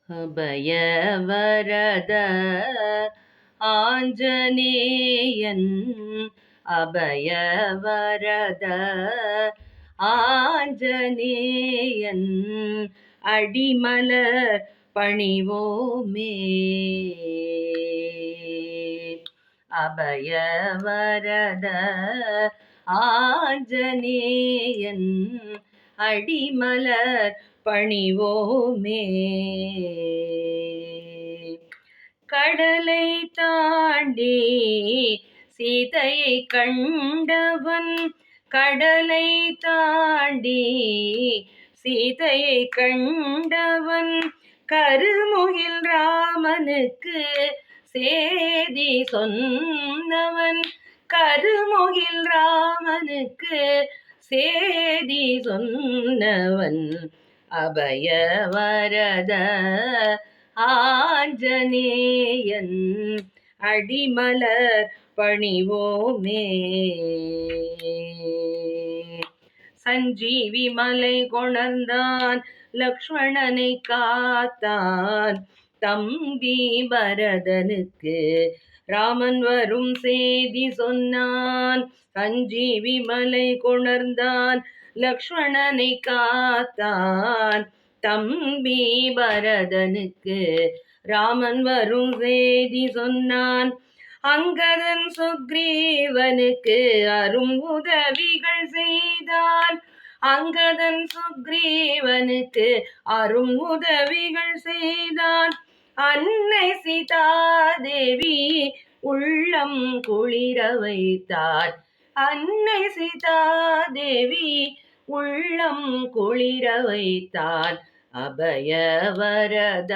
அபயவரத ஆஞ்சநேயன் அபயவரத ஆஞ்சநேயன் அடிமலர் பணிவோமே. அபயவரத ஆஞ்சநேயன் அடிமலர் பணிவோமே. கடலை தாண்டி சீதையை கண்டவன், கடலை தாண்டி சீதையை கண்டவன், கருமுகில் ராமனுக்கு சேதி சொன்னவன், கருமுகில் ராமனுக்கு சேதி சொன்னவன், அபயவரத ஆஞ்சநேயன் அடிமலர் பணிவோமே. சஞ்சீவி மலை கொணர்ந்தான், லக்ஷ்மணனை காத்தான், தம்பி பரதனுக்கு ராமன் வரும் செய்தி சொன்னான். சஞ்சீவி மலை கொணர்ந்தான், லக்ஷ்மணனை காத்தான், தம்பி பரதனுக்கு ராமன் வரும் செய்தி சொன்னான். அங்கதன் சுக்ரீவனுக்கு அரும் உதவிகள் செய்தான், அங்கதன் சுக்ரீவனுக்கு அரும் உதவிகள் செய்தான். அன்னை சீதாதேவி உள்ளம் குளிர வைத்தாள், அன்னை சீதாதேவி உள்ளம் குளிர வைத்தாள், அபயவரத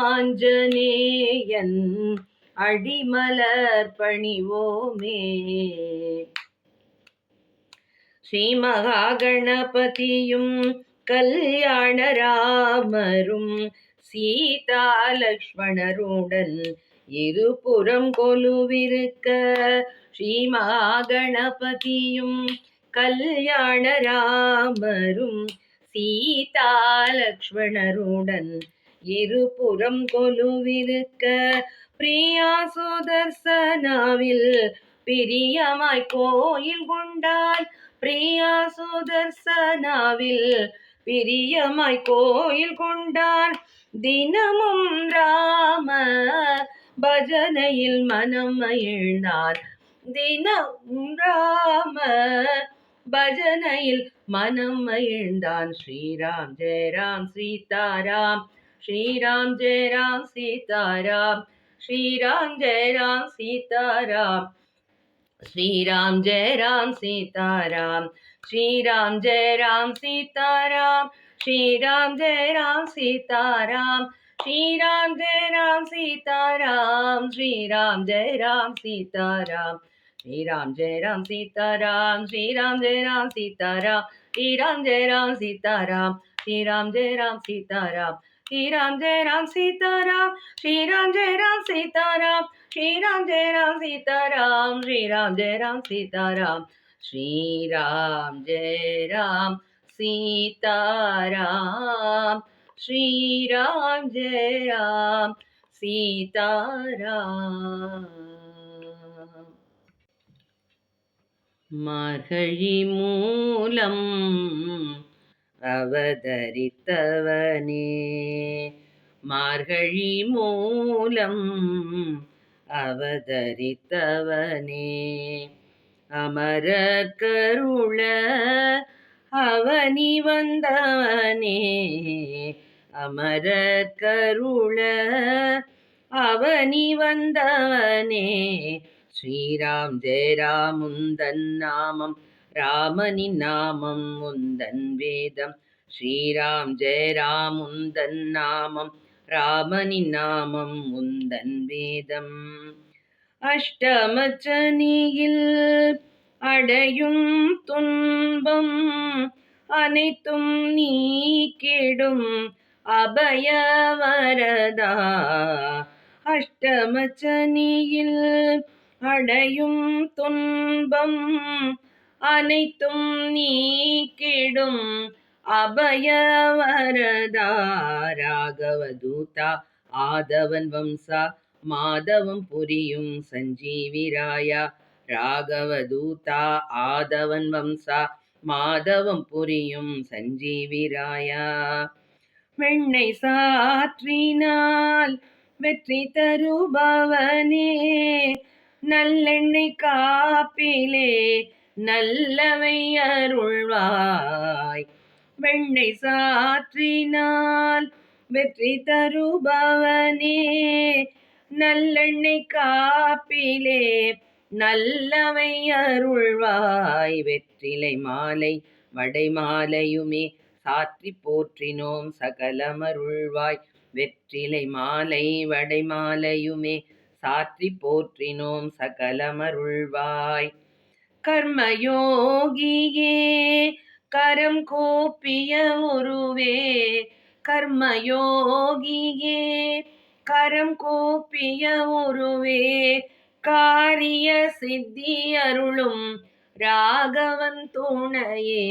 ஆஞ்சநேயன் அடிமலர் பணிவோமே. ஸ்ரீ மகாகணபதியும் கல்யாண ராமரும் சீதா லக்ஷ்மணருடன் இருபுறம் கொலுவிருக்க, ஸ்ரீ மகாகணபதியும் கல்யாண ராமரும் சீதா லக்ஷ்மணருடன் இருபுறம் கொலுவிருக்க, பிரியா சுதர்சனாவில் பிரியமாய் கோயில் கொண்டான், பிரியா சுதர்சனாவில் பிரியமாய் கோயில் கொண்டான். தினமும் ராம பஜனையில் மனம் மகிழ்ந்தான், தினமும் ராம பஜனையில் மனம் மகிழ்ந்தான். ஸ்ரீராம் ஜெய ராம் சீதாராம், ஸ்ரீராம் ஜெய ராம் சீதாராம், ஸ்ரீராம் ஜெய ராம் சீதாராம், ஸ்ரீராம் ஜெய ராம் சீதாராம், ஸ்ரீராம் ஜெய ராம் சீதாராம், ஸ்ரீராம் ஜெய ராம் சீதாராம், ஸ்ரீராம் ஜெய ராம் சீதாராம், ஸ்ரீராம் ஜெய ராம் சீதாராம், ஸ்ரீராம் ஜெய ராம் சீதாராம், ஸ்ரீராம் ஜெய ராம் சீதாராம், ஸ்ரீராம் ஜெய ராம் சீதாராம், ஸ்ரீராம் ஜெய ராம் சீதாராம், ஸ்ரீராம் ஜெய ராம் சீதாராம், ஸ்ரீராம் ஜெய ராம் சீதாராம், ஸ்ரீராம் ஜெய ராம் சீதாராம், ஸ்ரீராம் ஜெய ராம் சீதாராம், ஸ்ரீராம் ஜெய ராம் சீதாராம், ஸ்ரீராம் ஜெய ராம் சீதாராம். மார்கழி மூலம் அவதரித்தவனே, மார்கழி மூலம் அவதரித்தவனே, அமரர் கருள அவனி வந்தவனே, அமரர் கருள அவனி வந்தவனே. ஸ்ரீராம் ஜெய ராம் முந்தன் நாமம், ராமனின் நாமம் முந்தன் வேதம், ஸ்ரீராம் ஜெய ராம் முந்தன் நாமம், ராமனின் நாமம் முந்தன் வேதம். அஷ்டமச்சனியில் அடையும் துன்பம் அனைத்தும் நீக்கிடும் அபயவரதா, அஷ்டமச்சனியில் அடையும் துன்பம் அனைத்தும் நீக்கிடும் அபய வரதா ராகவதூதா ஆதவன் வம்சா மாதவம் புரியும் சஞ்சீவிராயா ராகவதூதா ஆதவன் வம்சா மாதவம் புரியும் சஞ்சீவிராயா வெண்ணை சாற்றினால் வெற்றி தருபவனே நல்லெண்ணெய் காப்பிலே நல்லவை அருள்வாய் வெண்ணை சாற்றினால் வெற்றி தருபவனே நல்லெண்ணெய் காப்பிலே நல்லவை அருள்வாய் வெற்றிலை மாலை வடை மாலையுமே சாற்றி போற்றினோம் சகலமருள்வாய் வெற்றிலை மாலை வடை மாலையுமே சாற்றி போற்றினோம் சகலமருள்வாய் கர்மயோகியே கரம் கூப்பிய உருவே கர்மயோகியே கரம் கூப்பிய உருவே காரிய சித்தி அருளும் ராகவன் துணையே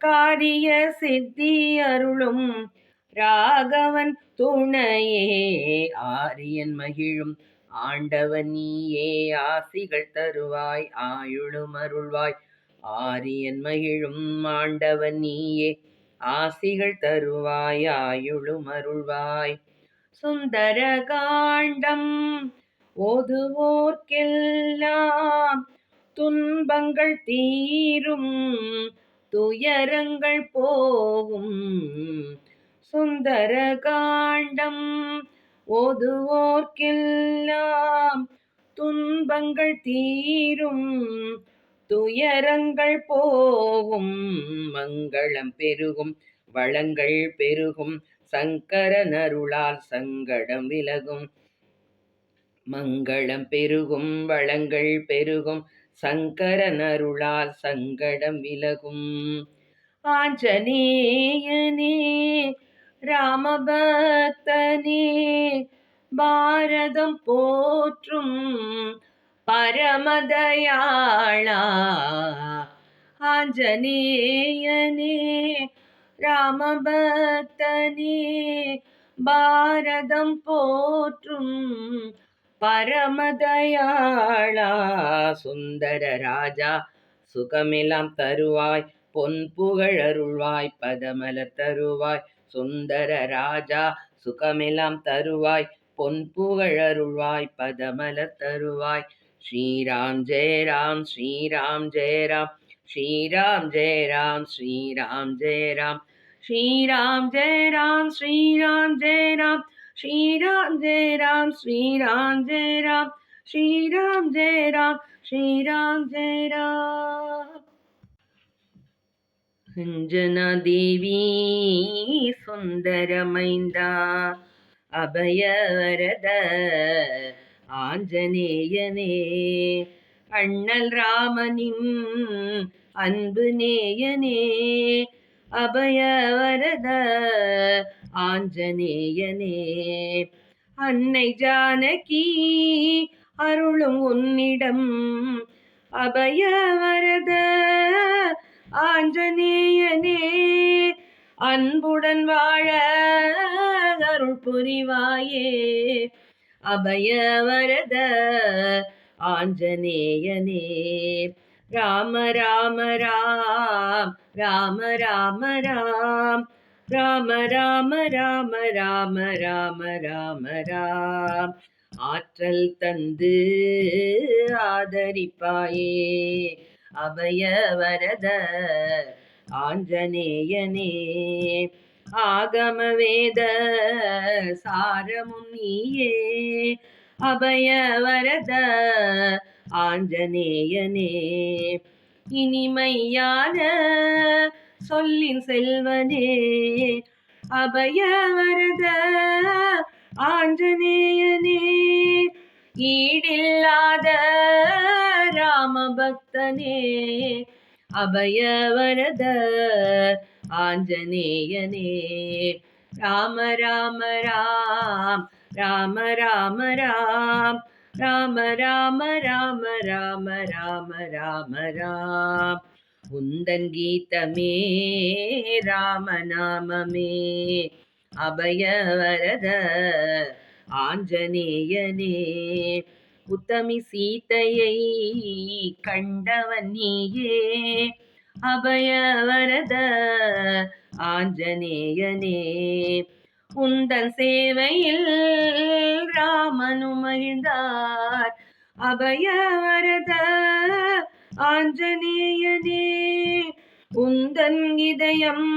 காரிய சித்தி அருளும் ராகவன் துணையே ஆரியன் மகிழும் ஆண்டவன் நீயே ஆசிகள் தருவாய் ஆயுளும் அருள்வாய் ஆரியன் மகிழும் ஆண்டவன் நீயே ஆசிகள் தருவாய் ஆயுளும் அருள்வாய் சுந்தர காண்டம் ஓதுவோர்க்கெல்லாம் துன்பங்கள் தீரும் துயரங்கள் போகும் சுந்தர காண்டம் ஓதுவோர்க்கெல்லாம் துன்பங்கள் தீரும் துயரங்கள் போகும் மங்களம் பெருகும் வளங்கள் பெருகும் சங்கரன் அருளால் சங்கடம் விலகும் மங்களம் பெருகும் வளங்கள் பெருகும் சங்கரன் அருளால் சங்கடம் விலகும் ஆஞ்சநேயனே ராமபக்தனே பாரதம் போற்றும் பரமதயாளா ஆஞ்சநேயனே ராமபக்தனே பாரதம் போற்றும் பரமதயாளா சுந்தர ராஜா சுகமெல்லாம் தருவாய் பொன் புகழ் அருள்வாய் பதமலர் தருவாய் சுந்தர ராஜா சுகமெல்லாம் தருவாய் பொன் புகழ் அருள்வாய் பதமலர் தருவாய் ஸ்ரீராம் ஜெய ராம் ஸ்ரீராம் ஜெய ராம் ஸ்ரீராம் ஜெய ராம் ஸ்ரீராம் ஜெய ராம் ஸ்ரீராம் ஜெய ராம் ஸ்ரீராம் ஜெய ராம் ஸ்ரீராம் ஜெய ராம் ஸ்ரீராம் ஜெய ராம் ஸ்ரீராம் ஜெய ராம் ஸ்ரீராம் ஜெய ராம் அஞ்சனா தேவி சுந்தரமைந்தா அபயவரத ஆஞ்சநேயனே அண்ணல் ராமனின் அன்பு நேயனே அபயவரத ஆஞ்சநேயனே அன்னை ஜானகி அருளும் உன்னிடம் அபயவரத ஆஞ்சநேயனே அன்புடன் வாழ அருள் புரிவாயே அபயவரத ஆஞ்சநேயனே ராம ராம ராம் ராம ராம ராம் ராம ராம ராம ராம ராம ராம ராம் ஆற்றல் தந்து ஆதரிப்பாயே அபயவரத ஆஞ்சநேயனே ஆகம வேத சாரமும் நீயே அபயவரத ஆஞ்சநேயனே இனிமையான சொல்லின் செல்வனே அபயவரத ஆஞ்சநேயனே ஈடில்லாத ராமபக்தனே அபயவரத ஆஞ்சநேயனே ராம ராம ராம் ராம ராம ராம் ராம ராம ராம ராம ராம ராம ராம் உந்தன் கீதமே ராமநாமமே அபயவரத ஆஞ்சநேயனே உத்தமி சீதையை கண்டவன் நீயே அபயவரத ஆஞ்சநேயனே உந்தன் சேவையில் ராமனும் மகிழ்ந்தார் அபயவரத ஆஞ்சநேயனே உந்தன் இதயம்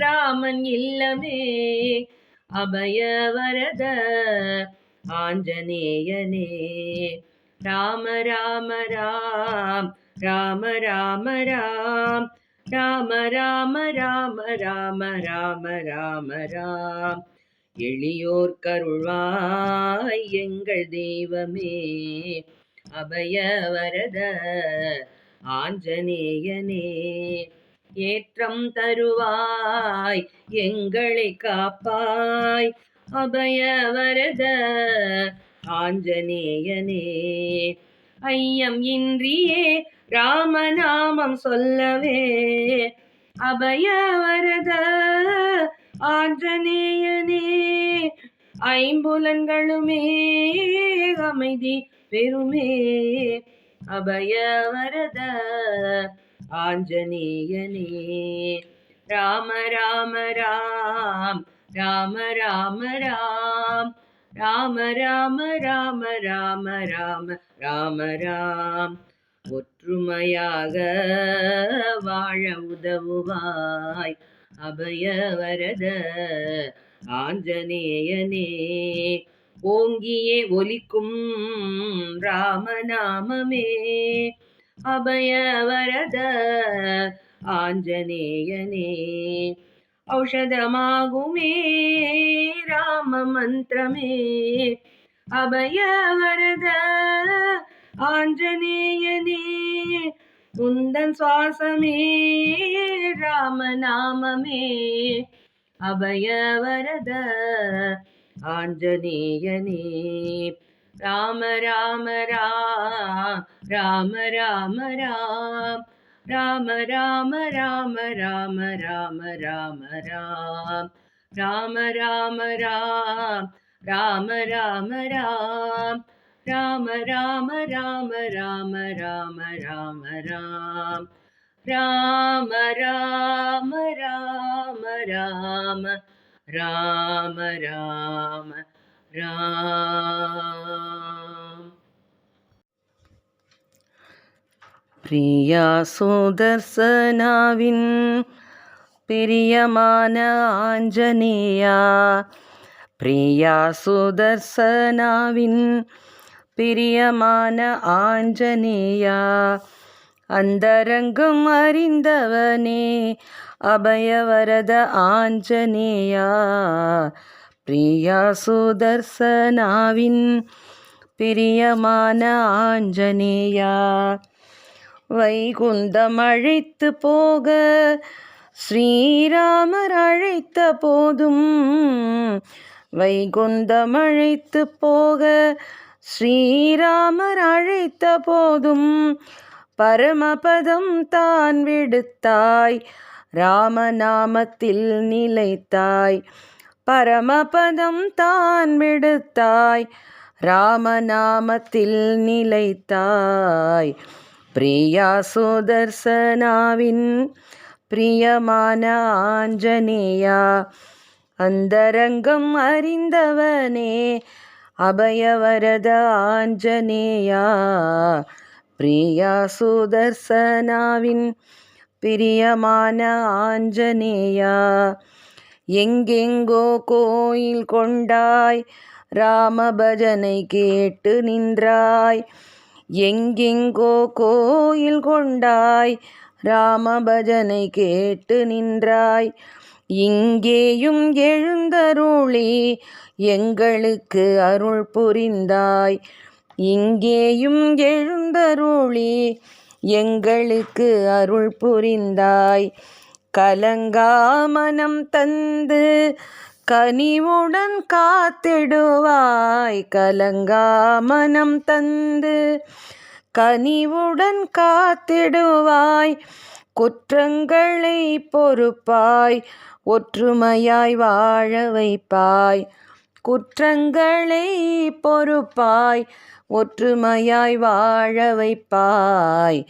ராமன் இல்லமே அபயவரத ஆஞ்சநேயனே ராம ராம ராம் ராம ராம ராம் ராம ராம ராம ராம ராம ராம ராம் எளியோர் கருள்வாய் எங்கள் தெய்வமே அபயவரத ஆஞ்சநேயனே ஏற்றம் தருவாய் எங்களை காப்பாய் அபயவரத ஆஞ்சநேயனே ஐயம் இன்றியே ராமநாமம் சொல்லவே அபயவரத ஆஞ்சநேயனே ஐம்புலன்களுமே அமைதி பெருமே அபயவரத ஆஞ்சநேயனே ராம ராம ராம் ராம ராம ராம் ராம ராம ராம ராம ராம ராம ராம் ஒற்றுமையாக வாழ உதவுவாய் அபயவரத ஆஞ்சநேயனே ஓங்கியே ஒலிக்கும் ராமநாமமே அபயவரத ஆஞ்சநேயனே ஔஷதமாகுமே ராம மந்திரமே அபயவரத ஆஞ்சநேயனே உந்தன் சுவாசமே ராமநாமமே அபயவரத ஆஞ்சநேயனே ராம ராம ராம் ராம ராம ராம் ராம ராம ராம ராம ராம ராம ராம் ராம ராம ராம் ராம ராம ராம் ராம ராம ராம ராம ராம ராம ராம் ராம ராம ராம ராம ராம ராம ராம் பிரியா சுதர்சனாவின் பிரியமான ஆஞ்சநேயா பிரியா சுதர்சனாவின் பிரியமான ஆஞ்சநேயா அந்தரங்கம் அறிந்தவனே அபயவரத ஆஞ்சநேயா பிரியா சுதர்சனாவின் பிரியமான ஆஞ்சநேயா வைகுந்தம் அழைத்து போக ஸ்ரீராமர் அழைத்த போதும் வைகுந்தம் அழைத்து போக ஸ்ரீராமர் அழைத்த போதும் பரமபதம் தான் விடுத்தாய் ராமநாமத்தில் நிலைத்தாய் பரமபதம் தான் விடுத்தாய் ராமநாமத்தில் நிலைத்தாய் பிரியா சுதர்சனாவின் பிரியமான ஆஞ்சநேயா அந்தரங்கம் அறிந்தவனே அபயவரத ஆஞ்சநேயா பிரியா சுதர்சனாவின் பிரியமான ஆஞ்சநேயா எங்கெங்கோ கோயில் கொண்டாய் ராம பஜனை கேட்டு நின்றாய் எங்கெங்கோ கோயில் கொண்டாய் ராம பஜனை கேட்டு நின்றாய் இங்கேயும் எழுந்தருளி எங்களுக்கு அருள் புரிந்தாய் இங்கேயும் எழுந்தருளி எங்களுக்கு அருள் புரிந்தாய் கலங்கா மனம் தந்து கனிவுடன் காத்திடுவாய் கலங்கா மனம் தந்து கனிவுடன் காத்திடுவாய். குற்றங்களை பொறுப்பாய், ஒற்றுமையாய் வாழ வைப்பாய். குற்றங்களை பொறுப்பாய், ஒற்றுமையாய் வாழ வைப்பாய்.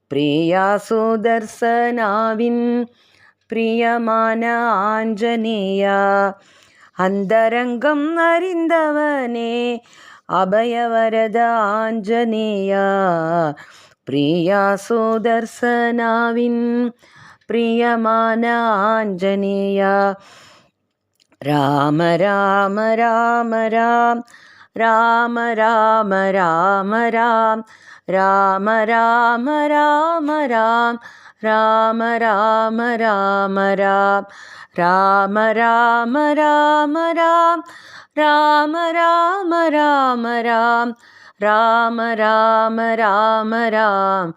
பிரியா சுதர்சனாவின் பிரியமான ஆஞ்சநேயா, அந்தரங்கம் அறிந்தவனே அபயவரத ஆஞ்சநேயா. பிரியா சுதர்சனாவின் பிரியமான ஆஞ்சநேயா. ராம ராம ராம ராம், ராம ராம ராம ராம், ராம ராம ராம ராம், ராம ராம ராம ராம், ராம ராம ராம ராம், ராம ராம ராம ராம், ராம ராம ராம ராம்,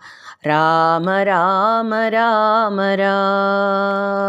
ராம ராம ராம ராம்.